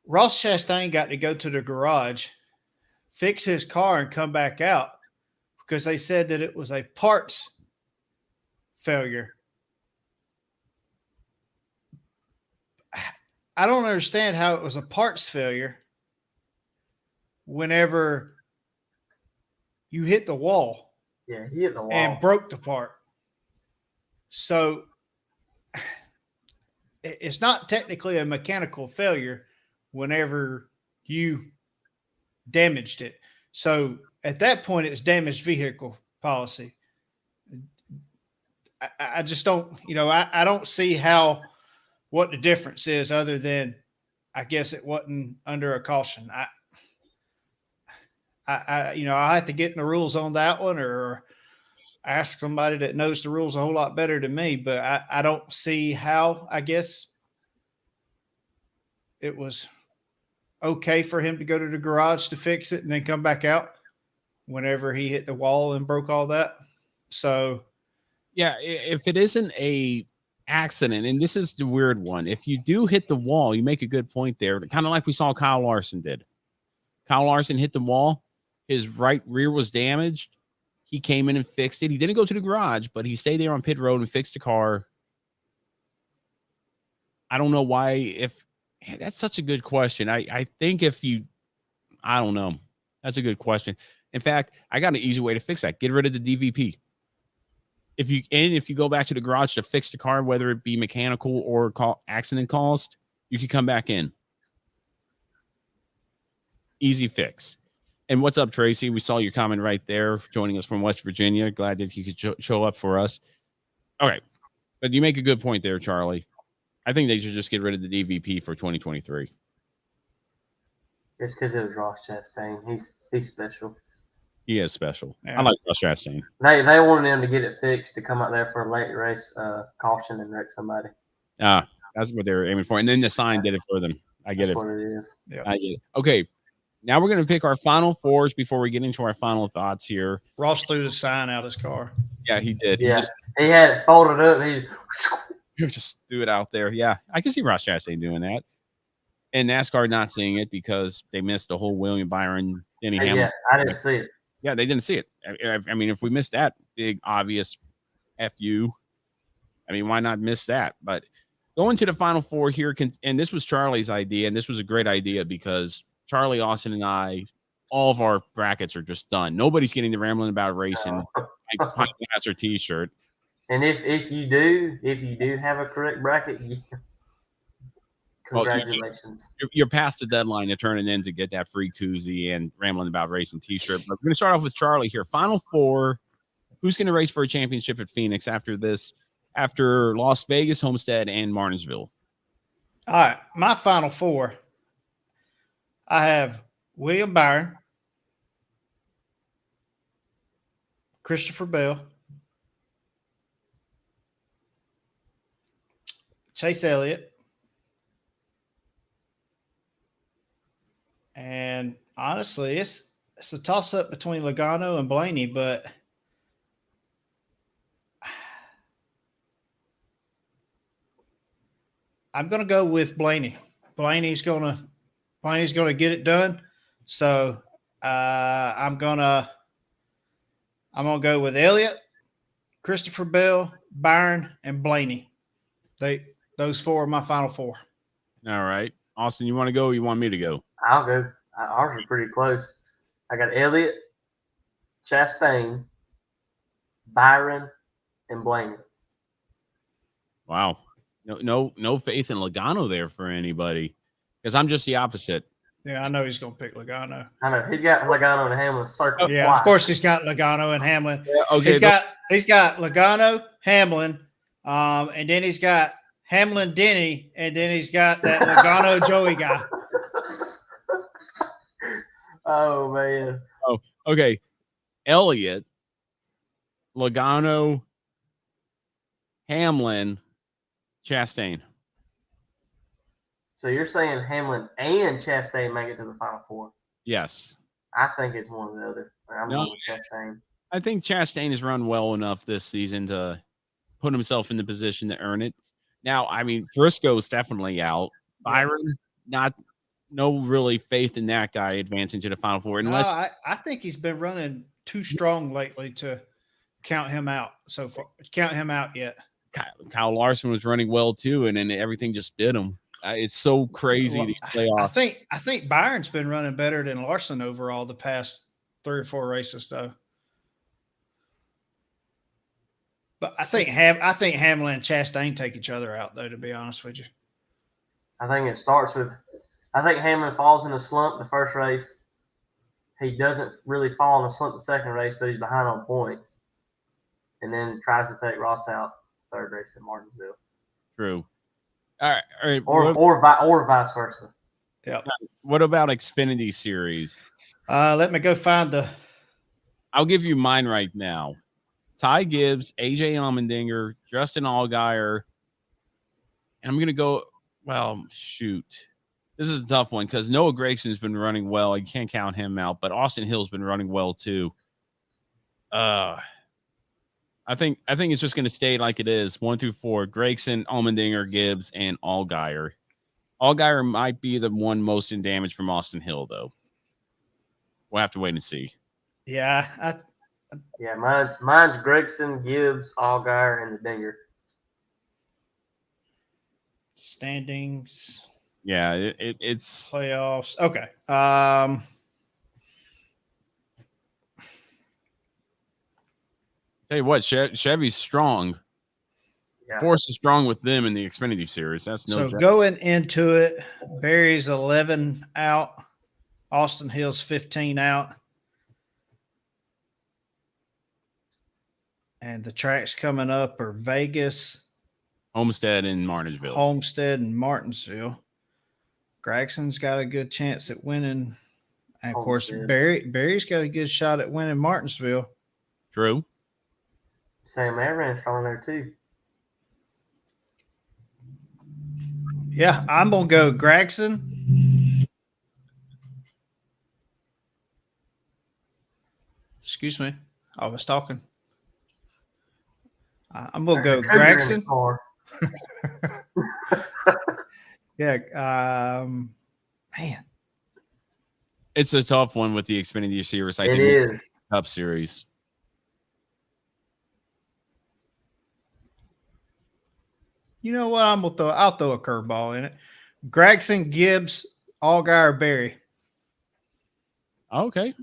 Ross Chastain got to go to the garage, fix his car, and come back out because they said that it was a parts failure. I don't understand how it was a parts failure whenever you hit the wall. Yeah, he hit the wall and broke the part. So it's not technically a mechanical failure whenever you damaged it. So at that point, it's damaged vehicle policy. I just don't, I don't see what the difference is other than, I guess it wasn't under a caution. I have to get in the rules on that one, or ask somebody that knows the rules a whole lot better than me, but I don't see how. I guess it was okay for him to go to the garage to fix it and then come back out whenever he hit the wall and broke all that. So, yeah, if it isn't a accident, and this is the weird one, if you do hit the wall, you make a good point there, kind of like we saw Kyle Larson did. Kyle Larson hit the wall. His right rear was damaged. He came in and fixed it. He didn't go to the garage, but he stayed there on pit road and fixed the car. I don't know why. That's such a good question. I think I don't know. That's a good question. In fact, I got an easy way to fix that. Get rid of the DVP. If you go back to the garage to fix the car, whether it be mechanical or accident caused, you can come back in. Easy fix. And what's up, Tracy? We saw your comment right there, joining us from West Virginia. Glad that you could show up for us. All right. But you make a good point there, Charlie. I think they should just get rid of the DVP for 2023. It's because it was Ross Chastain. He's special. He is special. Yeah. I like Ross Chastain. They wanted him to get it fixed to come out there for a late race caution and wreck somebody. That's what they were aiming for. And then the sign did it for them. I get That's it. what it is. yeah. I get it. Okay. Now we're going to pick our final fours before we get into our final thoughts here. Ross threw the sign out his car. Yeah, he did. Yeah, he had it folded up. He just threw it out there. Yeah, I can see Ross Chastain doing that. And NASCAR not seeing it because they missed the whole William Byron, Denny Hamlin. Yeah, I didn't see it. Yeah, they didn't see it. I mean, if we missed that big, obvious FU, I mean, why not miss that? But going to the final four here, and this was Charlie's idea, and this was a great idea because Charlie, Austin, and I, all of our brackets are just done. Nobody's getting the Ramblin' About Racing podcast or T-shirt. And if you do have a correct bracket, congratulations. You're past the deadline to turn it in to get that free koozie and Ramblin' About Racing T-shirt. But we're going to start off with Charlie here. Final four. Who's going to race for a championship at Phoenix after Las Vegas, Homestead, and Martinsville? All right. My final four. I have William Byron, Christopher Bell, Chase Elliott, and honestly, it's a toss-up between Logano and Blaney, but I'm going to go with Blaney. Blaney's going to get it done. So I'm gonna go with Elliott, Christopher Bell, Byron, and Blaney. Those four are my final four. All right. Austin, you want to go or you want me to go? I'll go. Ours are pretty close. I got Elliott, Chastain, Byron, and Blaney. Wow. No faith in Logano there for anybody. Because I'm just the opposite. Yeah, I know he's going to pick Logano. I know he's got Logano and Hamlin circled. Yeah, twice. of course he's got Logano and Hamlin. Yeah, okay, he's got Logano, Hamlin, and then he's got Hamlin, Denny, and then he's got that Logano Joey guy. Oh man. Oh, okay. Elliott, Logano, Hamlin, Chastain. So you're saying Hamlin and Chastain make it to the final four? Yes. I think it's one or the other. I'm going with Chastain. I think Chastain has run well enough this season to put himself in the position to earn it. Now, I mean, Briscoe's definitely out. Byron, no really faith in that guy advancing to the final four. Unless I think he's been running too strong lately to count him out so far. Count him out yet. Kyle Larson was running well too, and then everything just bit him. It's so crazy these playoffs. I think Byron's been running better than Larson overall the past 3 or 4 races, though. But I think Hamlin and Chastain take each other out, though. To be honest with you, I think it starts with. I think Hamlin falls in a slump the first race. He doesn't really fall in a slump the second race, but he's behind on points, and then tries to take Ross out the third race at Martinsville. True. All right. Or vice versa. Yeah. What about Xfinity Series? Let me go find the. I'll give you mine right now. Ty Gibbs, AJ Allmendinger, Justin Allgaier. And I'm going to go, well, shoot. This is a tough one because Noah Gregson's been running well. You can't count him out, but Austin Hill's been running well too. I think it's just going to stay like it is, 1 through 4. Gregson, Allmendinger, Gibbs, and Allgaier. Allgaier might be the one most in damage from Austin Hill, though. We'll have to wait and see. Yeah. Mine's Gregson, Gibbs, Allgaier, and the Dinger. Standings. Yeah, it's playoffs. Okay. Tell you what, Chevy's strong. Yeah. Force is strong with them in the Xfinity series. That's no so joke. Going into it, Barry's 11 out, Austin Hill's 15 out, and the tracks coming up are Vegas, Homestead, and Martinsville. Homestead and Martinsville. Gregson's got a good chance at winning, and of course Barry's got a good shot at winning Martinsville. True. Sam Aran's on there too. Yeah, I'm going to go Gregson. Excuse me. I was talking. I'm going to go Gregson. Yeah. Man. It's a tough one with the Xfinity series. I think is. Cup series. You know what? I'll throw a curveball in it. Gregson, Gibbs, Allgaier, Barry. Okay.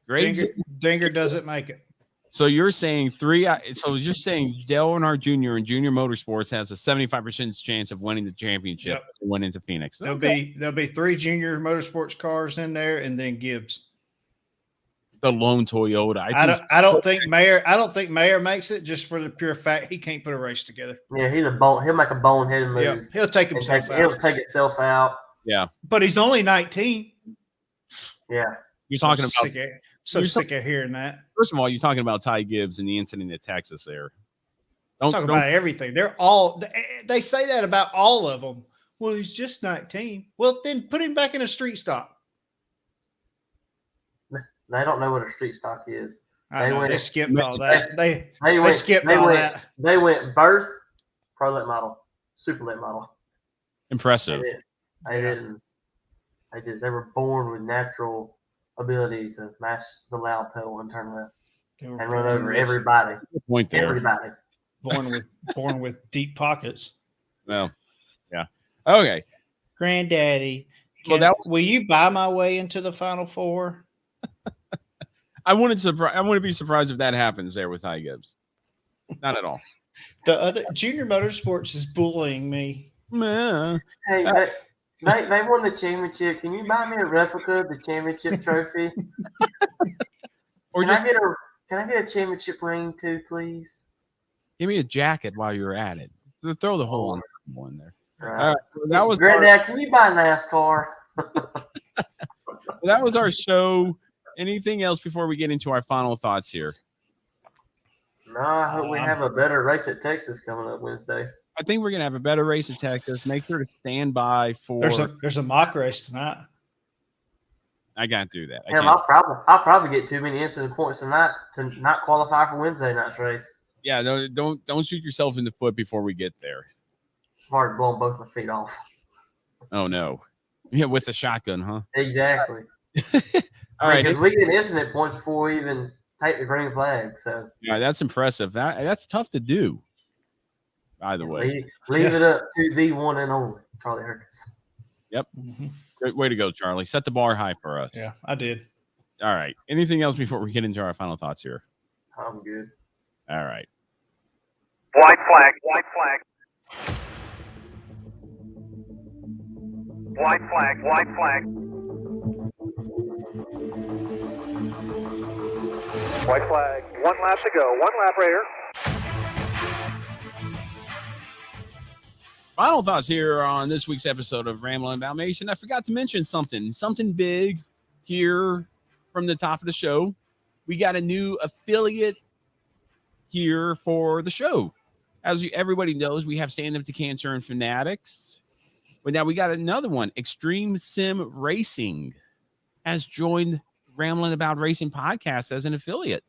Great. Dinger doesn't make it. So you're saying so you're saying Dale Earnhardt Jr. in Junior Motorsports has a 75% chance of winning the championship and went into Phoenix. There'll be 3 Junior Motorsports cars in there, and then Gibbs. The lone Toyota. I don't think Mayer makes it just for the pure fact he can't put a race together. Yeah, he'll make a boneheaded move. Yeah, he'll take himself out. He'll take itself out. Yeah. But he's only 19. Yeah. You're talking about sick of hearing that. First of all, you're talking about Ty Gibbs and the incident at Texas there. Don't about everything. They say that about all of them. Well, he's just 19. Well, then put him back in a street stock. They don't know what a street stock is. They skipped all that. They went birth, pro late model, super late model. Impressive. They were born with natural abilities to mash the loud pedal and turn left and run over everybody. Good point there. Everybody. Born with deep pockets. Well, yeah. Okay. Granddaddy, will you buy my way into the Final Four? I wouldn't be surprised if that happens there with Ty Gibbs. Not at all. The other Junior Motorsports is bullying me. Hey, they won the championship. Can you buy me a replica of the championship trophy? Can I get a championship ring too, please? Give me a jacket while you're at it. So throw the whole one there. Right. All right. That was Granddad, can you buy NASCAR? That was our show. Anything else before we get into our final thoughts here? No, I hope we have a better race at Texas coming up Wednesday. I think we're going to have a better race at Texas. Make sure to stand by for. There's a mock race tonight. I can't do that. I'll probably get too many incident points tonight to not qualify for Wednesday night's race. Yeah, don't shoot yourself in the foot before we get there. I've already blown both my feet off. Oh no! Yeah, with the shotgun, huh? Exactly. All right, because we get incident points before we even take the green flag. So yeah, that's impressive. That's tough to do. By the way, leave it up to the one and only Charlie Hercus. Yep. Mm-hmm. Great way to go, Charlie. Set the bar high for us. Yeah, I did. All right. Anything else before we get into our final thoughts here? I'm good. All right. White flag. White flag. White flag. White flag. White flag. 1 lap to go. 1 lap, Raider. Final thoughts here on this week's episode of Ramblin' About Nation. I forgot to mention something big here from the top of the show. We got a new affiliate here for the show. As everybody knows, we have Stand Up to Cancer and Fanatics. But now we got another one. Extreme Sim Racing has joined Ramblin' About Racing podcast as an affiliate.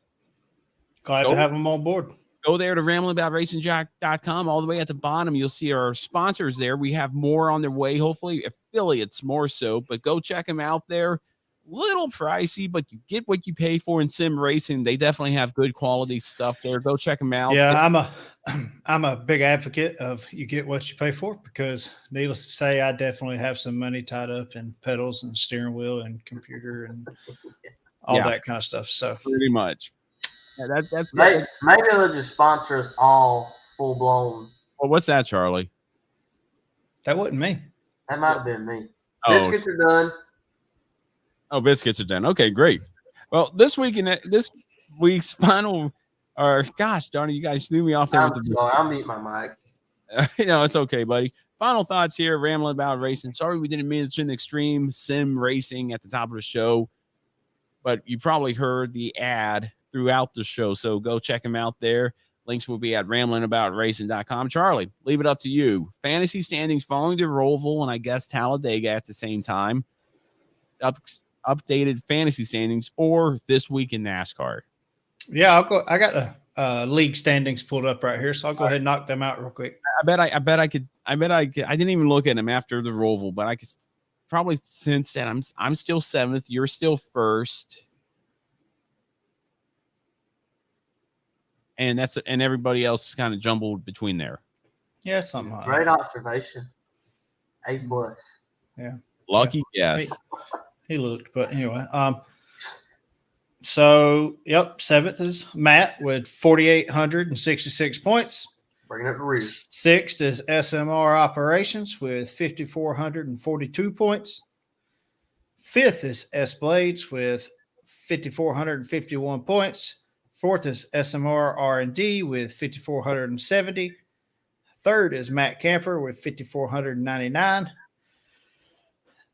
Glad to have them on board. Go there to ramblinaboutracingjack.com. All the way at the bottom, you'll see our sponsors there. We have more on their way, hopefully affiliates more so, but go check them out there. Little pricey, but you get what you pay for in sim racing. They definitely have good quality stuff there. Go check them out. Yeah, I'm a big advocate of you get what you pay for, because needless to say, I definitely have some money tied up in pedals and steering wheel and computer and all that kind of stuff. So pretty much. Yeah, that's maybe they'll just sponsor us all full blown. Well, what's that, Charlie? That wasn't me. That might have been me. Oh. Biscuits are done. Oh, biscuits are done. Okay, great. Well, this week's final, or gosh darn it, you guys threw me off there. I'll mute my mic. It's okay, buddy. Final thoughts here, Rambling About Racing. Sorry we didn't mention Extreme Sim Racing at the top of the show, but you probably heard the ad throughout the show, so go check them out there. Links will be at ramblingaboutracing.com. Charlie, leave it up to you. Fantasy standings following the Roval and I guess Talladega at the same time. Updated fantasy standings or this week in NASCAR. Yeah, I'll go. I got the league standings pulled up right here, so I'll go ahead and knock them out real quick. I bet I could. I didn't even look at them after the Roval, but I could probably since then I'm still 7th. You're still 1st. And everybody else is kind of jumbled between there. Yeah, something like Great that. observation. A+. Yeah. Lucky guess. He looked, but anyway. So, 7th is Matt with 4,866 points. Bringing up the rear. 6th is SMR Operations with 5,442 points. 5th is S Blades with 5,451 points. 4th is SMR R&D with 5,470. 3rd is Matt Camper with 5,499.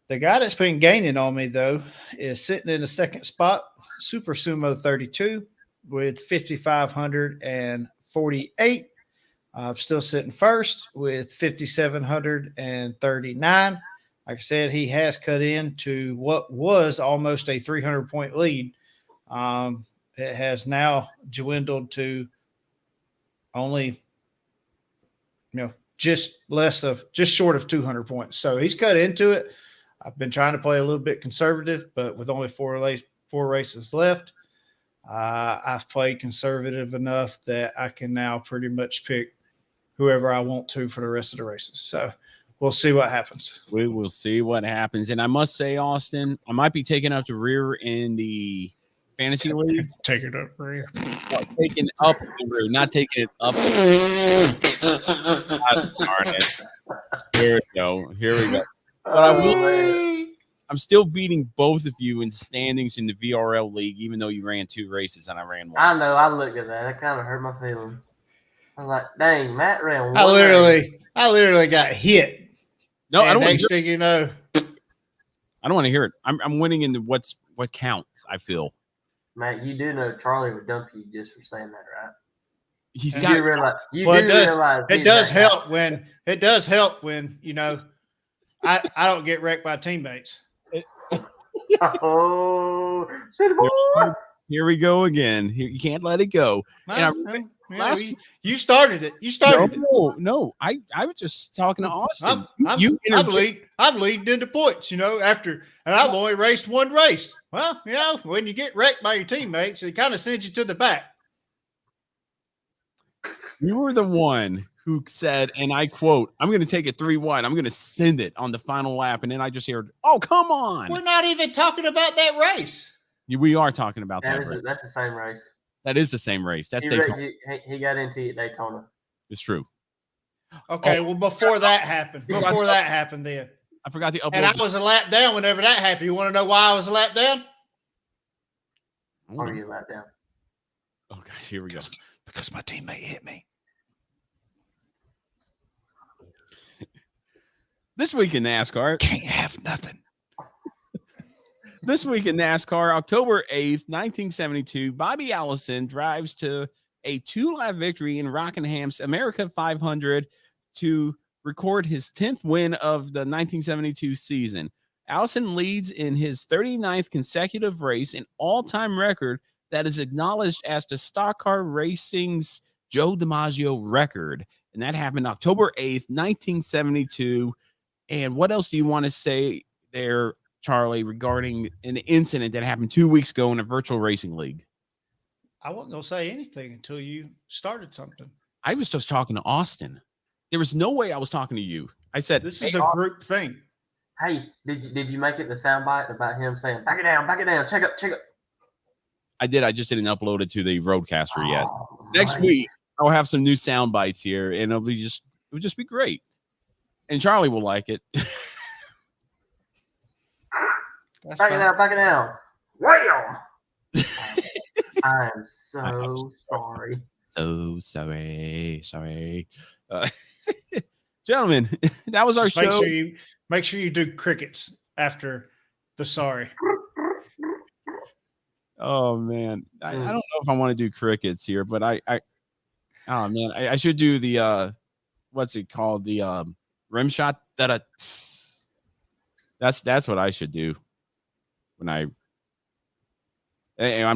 The guy that's been gaining on me, though, is sitting in the 2nd spot, Super Sumo 32 with 5,548. Still sitting 1st with 5,739. Like I said, he has cut into what was almost a 300-point lead. It has now dwindled to only, just short of 200 points. So he's cut into it. I've been trying to play a little bit conservative, but with only four races left, I've played conservative enough that I can now pretty much pick whoever I want to for the rest of the races. So we'll see what happens. We will see what happens. And I must say, Austin, I might be taking up the rear in the fantasy league. Take it up rear. Taking up the rear, not taking it up. Darn it. Here we go. But I'm still beating both of you in standings in the VRL league, even though you ran 2 races and I ran 1. I know. I looked at that. It kind of hurt my feelings. I was like, dang, Matt ran 1. I literally got hit. No, I don't. Next thing you know, I don't want to hear it. I'm winning in what counts. I feel. Matt, you do know Charlie would dump you just for saying that, right? He's You got. do realize. it does help when I don't get wrecked by teammates. Oh, shit, boy. Here we go again. You can't let it go. You started it. No. I was just talking to Austin. I'm leading into points, and I've only raced 1 race. Well, when you get wrecked by your teammates, it kind of sends you to the back. You were the one who said, and I quote, "I'm going to take it 3-1. I'm going to send it on the final lap." And then I just heard, "Oh, come on." We're not even talking about that race. We are talking about that. That's the same race. That is the same race. That's Daytona. He got into it at Daytona. It's true. Okay, well, before that happened, then I forgot the upload. And I was a lap down whenever that happened. You want to know why I was a lap down? Why are you a lap down? Oh gosh, here we go. Because my teammate hit me. This week in NASCAR, can't have nothing. This week in NASCAR, October 8th, 1972, Bobby Allison drives to a 2-lap victory in Rockinham's America 500 to record his 10th win of the 1972 season. Allison leads in his 39th consecutive race, an all-time record that is acknowledged as the Stock Car Racing's Joe DiMaggio record. And that happened October 8th, 1972. And what else do you want to say there, Charlie, regarding an incident that happened 2 weeks ago in a virtual racing league? I wasn't going to say anything until you started something. I was just talking to Austin. There was no way I was talking to you. I said, this is a group thing. Hey, did you make it the soundbite about him saying, back it down, check up? I did. I just didn't upload it to the Roadcaster yet. Oh, Next week, I'll have some new sound bites here, and it'll just be great. And Charlie will like it. Back it down. Wham! I am so sorry. So sorry. Gentlemen, that was our show. Make sure you do crickets after the sorry. Oh man, I don't know if I want to do crickets here, but I should do the what's it called, the rim shot. That's what I should do when I'm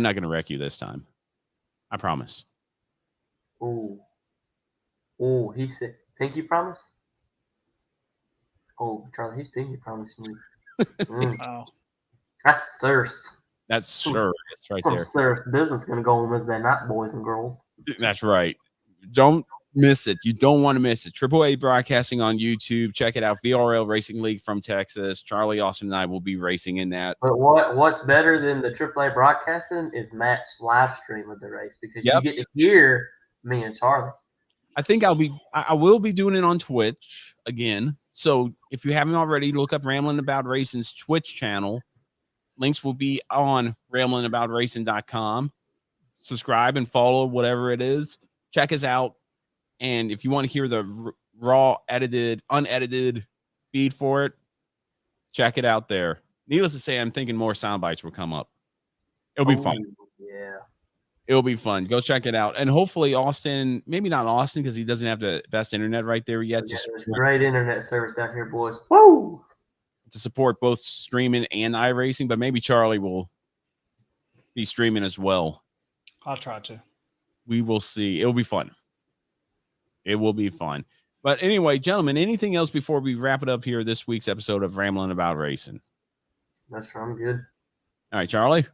not going to wreck you this time. I promise. Oh, he said pinky promise. Oh, Charlie, he's pinky promising you. Oh, that's serious. That's sure. That's right Some there. serious business going to go on with that night, boys and girls. That's right. Don't miss it. You don't want to miss it. AAA Broadcasting on YouTube. Check it out. VRL Racing League from Texas. Charlie, Austin, and I will be racing in that. But what's better than the AAA broadcasting is Matt's live stream of the race, because you get to hear me and Charlie. I think I will be doing it on Twitch again. So if you haven't already, look up Ramblin' About Racing's Twitch channel. Links will be on ramblinaboutracing.com. Subscribe and follow, whatever it is. Check us out. And if you want to hear the raw, unedited feed for it, check it out there. Needless to say, I'm thinking more sound bites will come up. It'll be fun. Yeah. It'll be fun. Go check it out. And hopefully Austin, maybe not Austin because he doesn't have the best internet right there yet. Yeah, there's great internet service down here, boys. Woo! To support both streaming and iRacing, but maybe Charlie will be streaming as well. I'll try to. We will see. It'll be fun. It will be fun. But anyway, gentlemen, anything else before we wrap it up here this week's episode of Ramblin' About Racing? That's right. I'm good. All right, Charlie?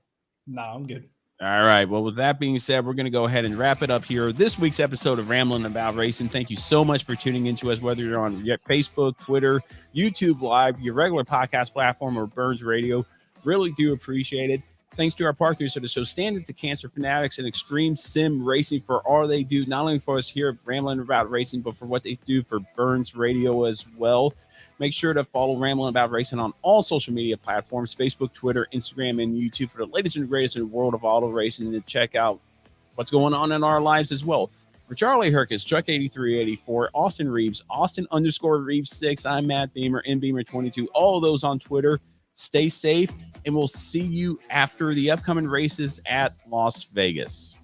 No, I'm good. All right. Well, with that being said, we're going to go ahead and wrap it up here. This week's episode of Ramblin' About Racing. Thank you so much for tuning into us, whether you're on Facebook, Twitter, YouTube Live, your regular podcast platform, or B.U.R.N.S Radio. Really do appreciate it. Thanks to our partners of the show, Stand Up to Cancer Fanatics and Extreme Sim Racing, for all they do, not only for us here at Ramblin' About Racing, but for what they do for B.U.R.N.S Radio as well. Make sure to follow Ramblin' About Racing on all social media platforms, Facebook, Twitter, Instagram, and YouTube, for the latest and greatest in the world of auto racing, and to check out what's going on in our lives as well. For Charlie Hercus, Chuck8384, Austin Reeves, Austin_Reeves6, I'm Matt Beamer, MBeamer22, all of those on Twitter. Stay safe, and we'll see you after the upcoming races at Las Vegas.